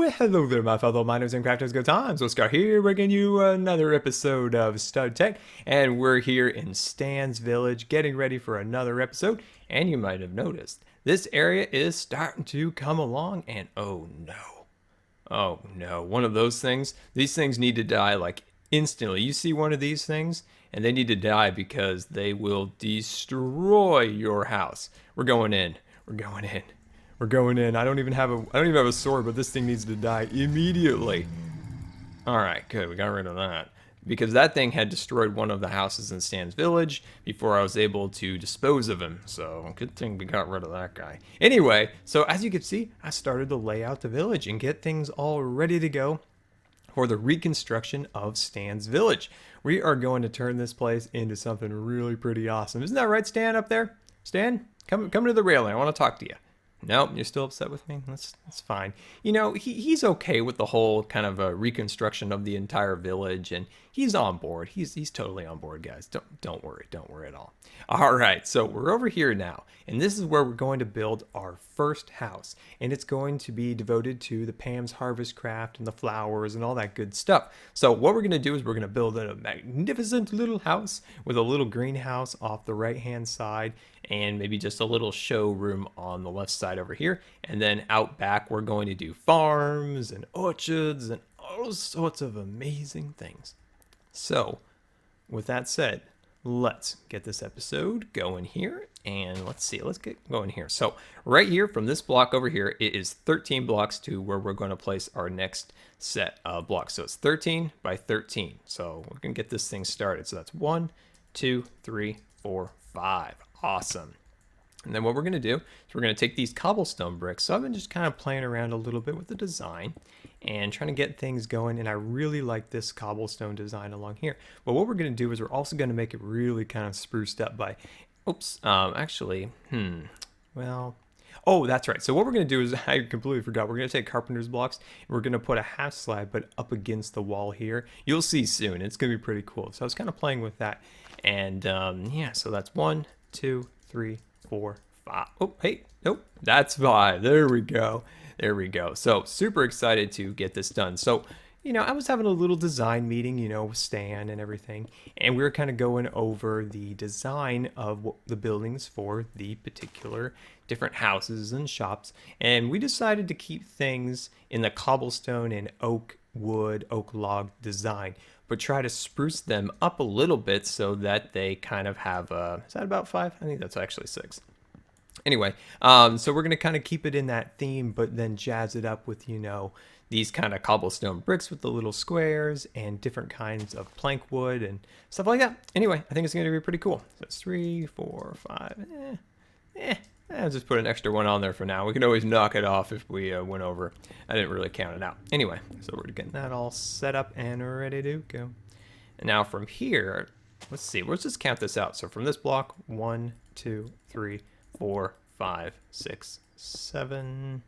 Hello there, my fellow miners and crafters. GoodTimesWithScar here, bringing you another episode of StudTech, and we're here in Stan's village, getting ready for another episode. And you might have noticed this area is starting to come along, and oh no, one of those things. These things need to die like instantly. You see one of these things, and they need to die because they will destroy your house. We're going in. We're going in. We're going in. I don't even have a sword, but this thing needs to die immediately. All right, good. We got rid of that because that thing had destroyed one of the houses in Stan's village before I was able to dispose of him. So good thing we got rid of that guy. Anyway, so as you can see, I started to lay out the village and get things all ready to go for the reconstruction of Stan's village. We are going to turn this place into something really pretty awesome. Isn't that right, Stan, up there? Stan, come to the railing. I want to talk to you. Nope, you're still upset with me? That's fine. You know, he's okay with the whole kind of reconstruction of the entire village, and he's on board. He's totally on board, guys. Don't worry at all. All right, so we're over here now, and this is where we're going to build our first house, and it's going to be devoted to the Pam's Harvestcraft and the flowers and all that good stuff. So what we're going to do is we're going to build a magnificent little house with a little greenhouse off the right-hand side, and maybe just a little showroom on the left side over here. And then out back, we're going to do farms and orchards and all sorts of amazing things. So with that said, let's get this episode going here. And let's get going here. So right here from this block over here, it is 13 blocks to where we're going to place our next set of blocks. So it's 13 by 13. So we're going to get this thing started. So that's 1, 2, 3, 4, 5. Awesome. And then what we're going to do is we're going to take these cobblestone bricks. So I've been just kind of playing around a little bit with the design and trying to get things going. And I really like this cobblestone design along here. But what we're going to do is we're also going to make it really kind of spruced up by, oh, that's right. So what we're going to do is, I completely forgot, we're going to take carpenter's blocks and we're going to put a half slab, but up against the wall here. You'll see soon. It's going to be pretty cool. So I was kind of playing with that. And yeah, so that's 1, 2, 3, 4, 5. Oh, hey, nope, that's 5. There we go. There we go. So super excited to get this done. So, you know, I was having a little design meeting, you know, with Stan and everything, and we were kind of going over the design of the buildings for the particular different houses and shops. And we decided to keep things in the cobblestone and oak log design, but try to spruce them up a little bit so that they kind of have is that about 5? I think that's actually 6. Anyway, so we're going to kind of keep it in that theme, but then jazz it up with, you know, these kind of cobblestone bricks with the little squares and different kinds of plank wood and stuff like that. Anyway, I think it's going to be pretty cool. So it's 3, 4, 5. I'll just put an extra one on there for now. We can always knock it off if we went over. I didn't really count it out. Anyway, so we're getting that all set up and ready to go. And now from here, let's see. Let's just count this out. So from this block, 1, 2, 3, 4, 5, 6, 7.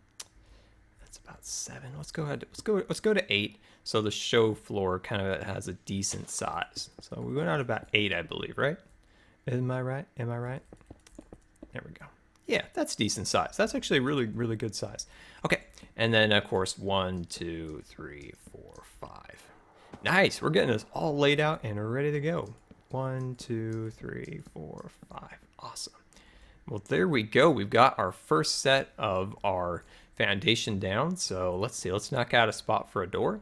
That's about 7. Let's go ahead. Let's go to 8. So the show floor kind of has a decent size. So we went out about 8, I believe, right? Am I right? There we go. Yeah, that's decent size. That's actually really, really good size. Okay, and then of course 1, 2, 3, 4, 5. Nice. We're getting this all laid out and ready to go. 1, 2, 3, 4, 5. Awesome. Well, there we go. We've got our first set of our foundation down. So let's see. Let's knock out a spot for a door.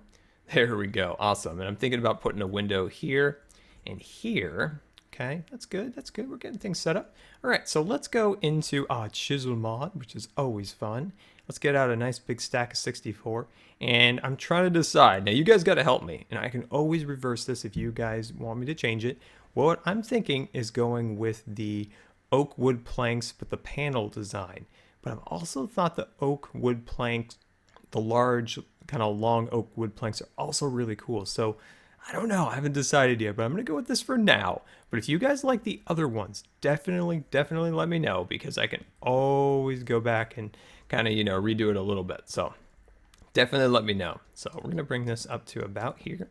There we go. Awesome. And I'm thinking about putting a window here and here. Okay, that's good. That's good. We're getting things set up. All right, so let's go into chisel mod, which is always fun. Let's get out a nice big stack of 64. And I'm trying to decide. Now, you guys got to help me. And I can always reverse this if you guys want me to change it. What I'm thinking is going with the oak wood planks with the panel design. But I've also thought the oak wood planks, the large kind of long oak wood planks are also really cool. So I don't know. I haven't decided yet, but I'm going to go with this for now. But if you guys like the other ones, definitely let me know because I can always go back and kind of, you know, redo it a little bit. So definitely let me know. So we're going to bring this up to about here.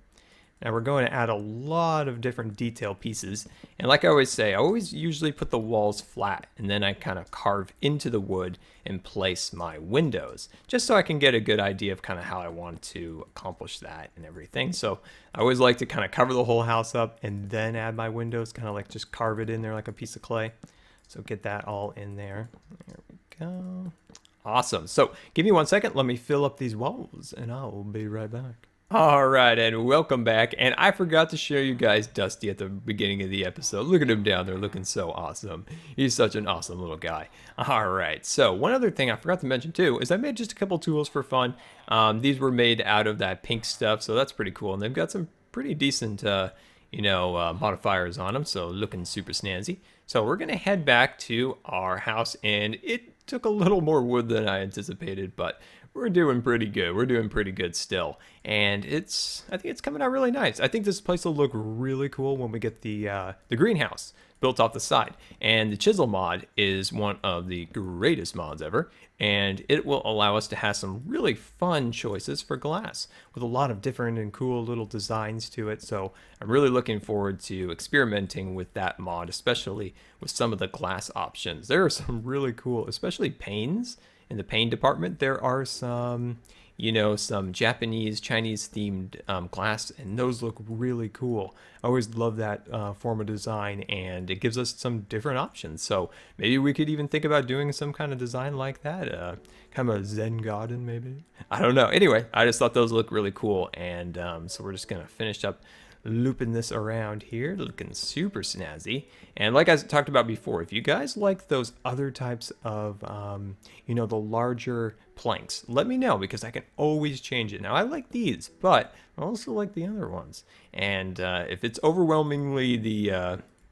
Now we're going to add a lot of different detail pieces. And like I always say, I always usually put the walls flat and then I kind of carve into the wood and place my windows just so I can get a good idea of kind of how I want to accomplish that and everything. So I always like to kind of cover the whole house up and then add my windows, kind of like just carve it in there like a piece of clay. So get that all in there. There we go. Awesome. So give me 1 second. Let me fill up these walls and I'll be right back. All right, and welcome back. And I forgot to show you guys Dusty at the beginning of the episode. Look at him down there looking so awesome. He's such an awesome little guy. All right, so one other thing I forgot to mention too is I made just a couple tools for fun. These were made out of that pink stuff, so that's pretty cool. And they've got some pretty decent, modifiers on them, so looking super snazzy. So we're going to head back to our house, and it took a little more wood than I anticipated, but we're doing pretty good. We're doing pretty good still. And I think it's coming out really nice. I think this place will look really cool when we get the greenhouse built off the side. And the chisel mod is one of the greatest mods ever. And it will allow us to have some really fun choices for glass with a lot of different and cool little designs to it. So I'm really looking forward to experimenting with that mod, especially with some of the glass options. There are some really cool, especially panes. In the paint department, there are some, some Japanese, Chinese themed glass, and those look really cool. I always love that form of design, and it gives us some different options. So maybe we could even think about doing some kind of design like that, kind of a Zen garden maybe. I don't know. Anyway, I just thought those look really cool, and so we're just gonna finish up looping this around here, looking super snazzy. And like I talked about before, if you guys like those other types of the larger planks, let me know, because I can always change it. Now I like these, but I also like the other ones, and if it's overwhelmingly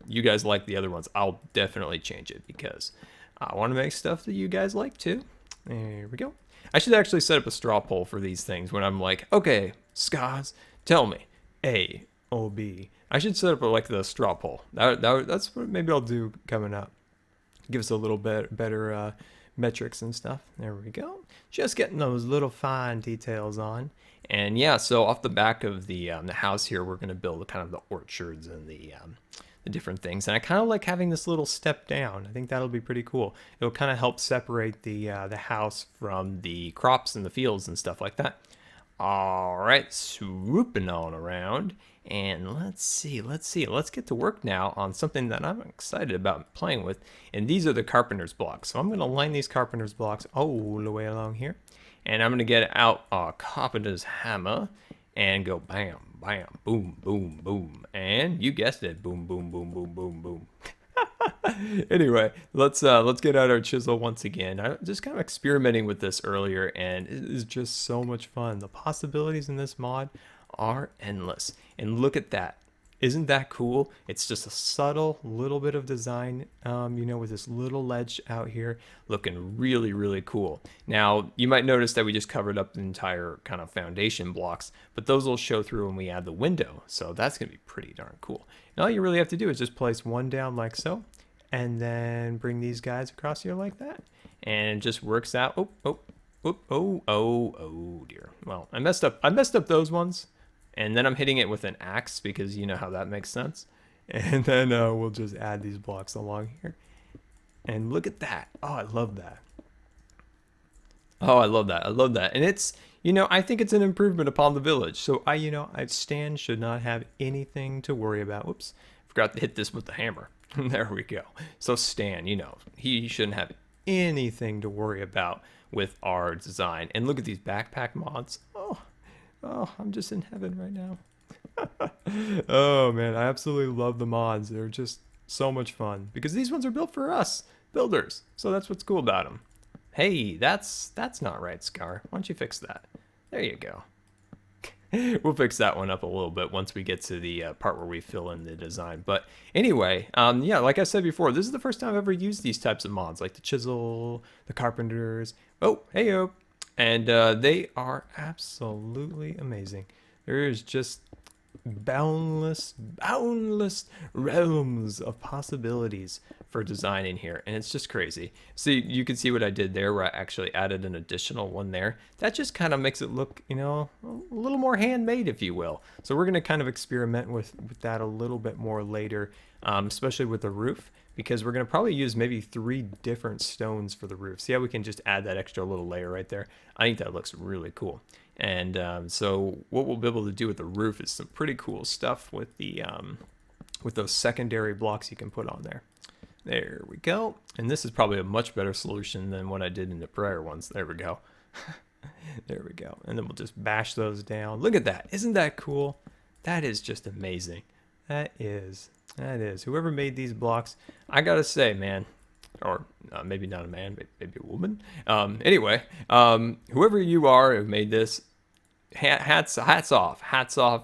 you guys like the other ones, I'll definitely change it, because I want to make stuff that you guys like too. There we go. I should actually set up a straw poll for these things when I'm like, okay, Scars, tell me A or B. I should set up like the straw poll. That's what maybe I'll do coming up. Give us a little bit better metrics and stuff. There we go. Just getting those little fine details on. And yeah, so off the back of the house here, we're going to build kind of the orchards and the different things. And I kind of like having this little step down. I think that'll be pretty cool. It'll kind of help separate the house from the crops and the fields and stuff like that. All right, swooping on around. And let's get to work now on something that I'm excited about playing with. And these are the carpenter's blocks. So I'm going to line these carpenter's blocks all the way along here. And I'm going to get out our carpenter's hammer and go bam, bam, boom, boom, boom. And you guessed it, boom, boom, boom, boom, boom, boom. Anyway, let's get out our chisel once again. I was just kind of experimenting with this earlier, and it is just so much fun. The possibilities in this mod are endless. And look at that. Isn't that cool? It's just a subtle little bit of design, with this little ledge out here looking really, really cool. Now, you might notice that we just covered up the entire kind of foundation blocks, but those will show through when we add the window. So that's going to be pretty darn cool. And all you really have to do is just place one down like so, and then bring these guys across here like that. And it just works out. Oh dear. Well, I messed up those ones. And then I'm hitting it with an axe, because you know how that makes sense. And then we'll just add these blocks along here. And look at that. Oh, I love that. Oh, I love that. I love that. And it's, I think it's an improvement upon the village. So Stan should not have anything to worry about. Whoops. Forgot to hit this with the hammer. There we go. So Stan, he shouldn't have anything to worry about with our design. And look at these backpack mods. Oh, I'm just in heaven right now. Oh man, I absolutely love the mods. They're just so much fun, because these ones are built for us builders. So that's what's cool about them. Hey, that's not right, Scar. Why don't you fix that? There you go. We'll fix that one up a little bit once we get to the part where we fill in the design. But anyway, yeah, like I said before, this is the first time I've ever used these types of mods, like the chisel, the carpenters. Oh, hey-o. And they are absolutely amazing. There is just boundless realms of possibilities for design in here, and it's just crazy. See, you can see what I did there, where I actually added an additional one there. That just kind of makes it look, you know, a little more handmade, if you will. So we're going to kind of experiment with that a little bit more later, especially with the roof, because we're going to probably use maybe 3 different stones for the roof. See how we can just add that extra little layer right there? I think that looks really cool. And so what we'll be able to do with the roof is some pretty cool stuff with the with those secondary blocks you can put on there. There we go. And this is probably a much better solution than what I did in the prior ones. There we go. There we go. And then we'll just bash those down. Look at that. Isn't that cool? That is just amazing. That is. Whoever made these blocks, I gotta say, man, or maybe not a man, maybe a woman. Anyway, whoever you are who made this, hats off.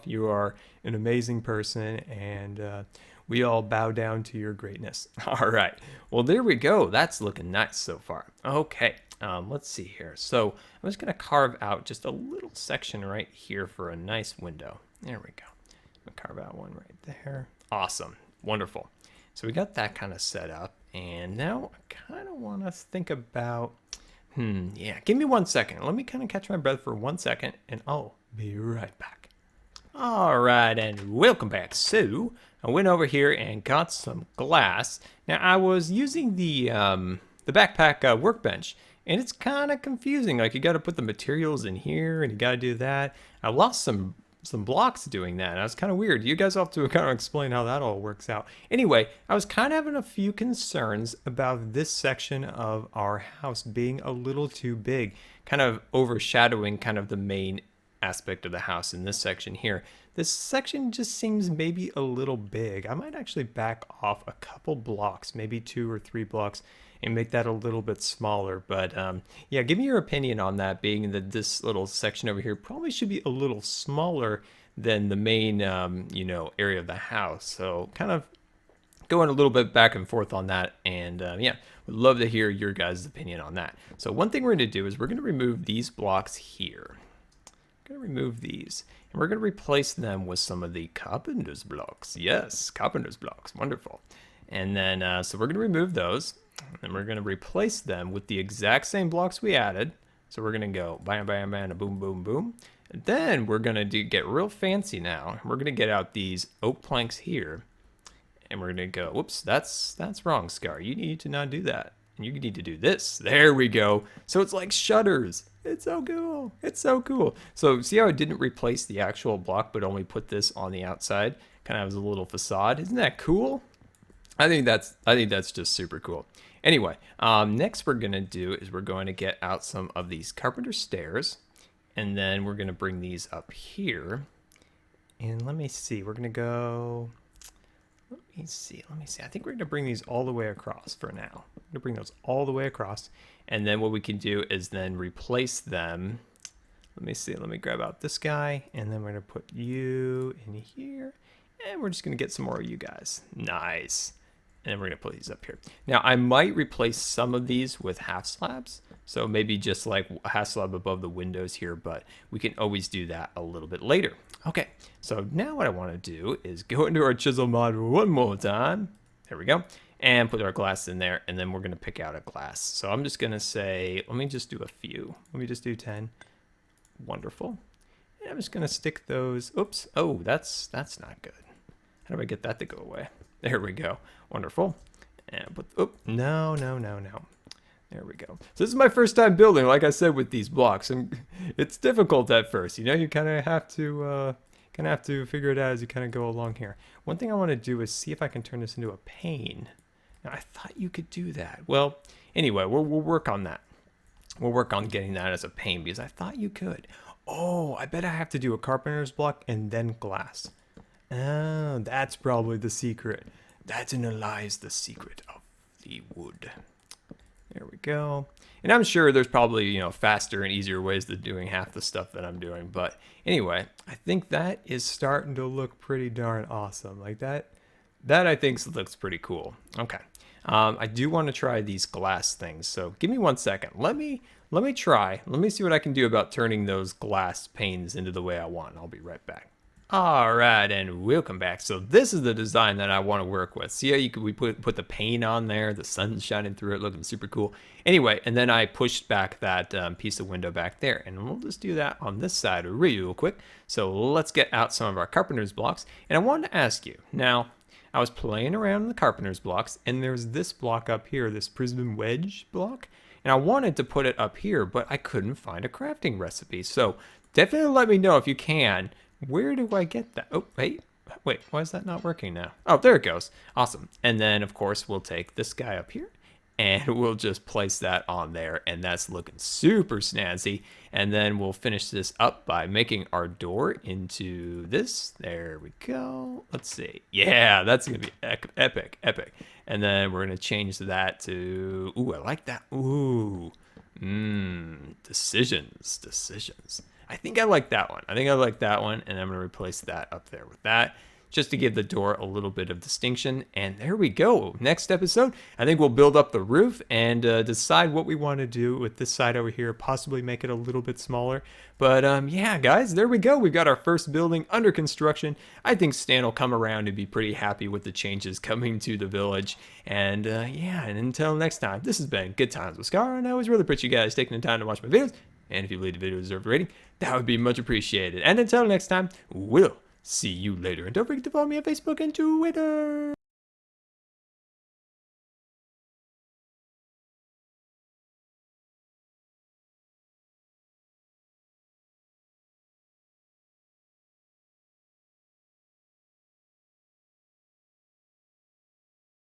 You are an amazing person, and we all bow down to your greatness. All right. Well, there we go. That's looking nice so far. Okay. Let's see here. So I'm just going to carve out just a little section right here for a nice window. There we go. I'm going to carve out one right there. Awesome. Wonderful. So we got that kind of set up. And now I kind of want to think about, yeah, give me 1 second. Let me kind of catch my breath for 1 second, and I'll be right back. All right, and welcome back. So I went over here and got some glass. Now I was using the backpack workbench, and it's kind of confusing. Like, you got to put the materials in here, and you got to do that. I lost some blocks doing that. And that was kind of weird. You guys have to kind of explain how that all works out. Anyway, I was kind of having a few concerns about this section of our house being a little too big, kind of overshadowing kind of the main aspect of the house in this section here. This section just seems maybe a little big. I might actually back off a couple blocks, maybe 2 or 3 blocks, and make that a little bit smaller. But yeah, give me your opinion on that, being that this little section over here probably should be a little smaller than the main you know, area of the house. So kind of going a little bit back and forth on that, and yeah, would love to hear your guys' opinion on that. So one thing we're going to do is we're going to remove these blocks here. Going to remove these, and we're going to replace them with some of the carpenter's blocks. Yes, carpenter's blocks. Wonderful. And then so we're going to remove those, and we're going to replace them with the exact same blocks we added. So we're going to go bam, bam, bam, boom, boom, boom. And then we're going to get real fancy now. We're going to get out these oak planks here, and we're going to go, whoops, that's wrong, Scar. You need to not do that. You need to do this. There we go. So it's like shutters. It's so cool. It's so cool. So see how I didn't replace the actual block, but only put this on the outside, kind of as a little facade. Isn't that cool? I think that's just super cool. Anyway, next we're gonna do is we're going to get out some of these carpenter stairs, and then we're gonna bring these up here. And let me see. We're gonna go. Let me see. I think we're going to bring these all the way across for now. I'm going to bring those all the way across. And then what we can do is then replace them. Let me see. Let me grab out this guy. And then we're going to put you in here. And we're just going to get some more of you guys. Nice. And then we're going to put these up here. Now, I might replace some of these with half slabs. So maybe just like a half slab above the windows here. But we can always do that a little bit later. Okay, so now what I want to do is go into our chisel mod one more time. There we go. And put our glass in there, and then we're going to pick out a glass. So I'm just going to say, let me just do a few. Let me just do 10. Wonderful. And I'm just going to stick those. Oops. Oh, that's not good. How do I get that to go away? There we go. Wonderful. And put, oh, no. There we go. So this is my first time building, like I said, with these blocks, and it's difficult at first. You know, you kind of have to figure it out as you kind of go along here. One thing I want to do is see if I can turn this into a pane. Now, I thought you could do that. Well, anyway, we'll work on that. We'll work on getting that as a pane, because I thought you could. Oh, I bet I have to do a carpenter's block and then glass. Oh, that's probably the secret. That lies the secret of the wood. There we go. And I'm sure there's probably, you know, faster and easier ways to doing half the stuff that I'm doing. But anyway, I think that is starting to look pretty darn awesome. Like that I think looks pretty cool. Okay. I do want to try these glass things. So give me 1 second. Let me try. Let me see what I can do about turning those glass panes into the way I want. I'll be right back. All right, and welcome back. So this is the design that I want to work with. See how we put the paint on there, the sun's shining through it, looking super cool. Anyway, and then I pushed back that piece of window back there, and we'll just do that on this side real quick. So let's get out some of our carpenter's blocks, and I wanted to ask you. Now, I was playing around in the carpenter's blocks, and there's this block up here, this prism wedge block, and I wanted to put it up here, but I couldn't find a crafting recipe. So definitely let me know if you can. Where do I get that? Oh, wait, why is that not working now? Oh, there it goes. Awesome. And then, of course, we'll take this guy up here and we'll just place that on there. And that's looking super snazzy. And then we'll finish this up by making our door into this. There we go. Let's see. Yeah, that's going to be epic. And then we're going to change that to, ooh, I like that. Ooh, decisions. I think I like that one. And I'm going to replace that up there with that, just to give the door a little bit of distinction. And there we go. Next episode, I think we'll build up the roof and decide what we want to do with this side over here, possibly make it a little bit smaller. But yeah, guys, there we go. We've got our first building under construction. I think Stan will come around and be pretty happy with the changes coming to the village. And yeah, and until next time, this has been Good Times with Scar, and I always really appreciate you guys taking the time to watch my videos. And if you believe the video deserves a rating, that would be much appreciated. And until next time, we'll see you later. And don't forget to follow me on Facebook and Twitter.